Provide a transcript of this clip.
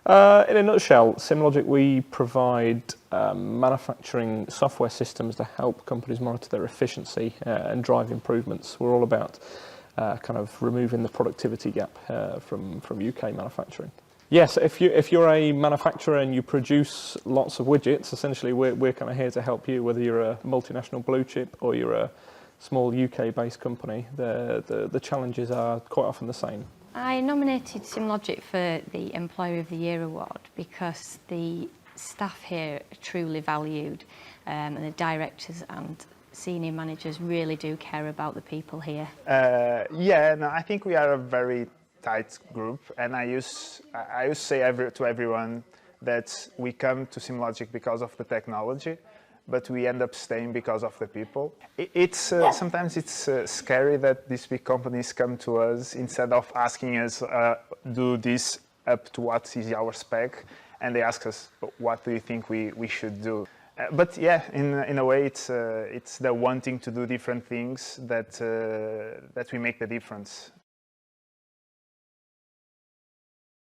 In a nutshell, Cimlogic, we provide manufacturing software systems to help companies monitor their efficiency and drive improvements. We're all about kind of removing the productivity gap from UK manufacturing. Yes, if you're a manufacturer and you produce lots of widgets, essentially we're kind of here to help you, whether you're a multinational blue chip or you're a small UK-based company. The challenges are quite often the same. I nominated Cimlogic for the Employer of the Year award because the staff here are truly valued, and the directors and senior managers really do care about the people here. I think we are a very tight group, and I used to say to everyone that we come to Cimlogic because of the technology, but we end up staying because of the people. Sometimes it's scary that these big companies come to us instead of asking us do this up to what is our spec, and they ask us what do you think we should do. But yeah, in a way, it's the wanting to do different things that we make the difference.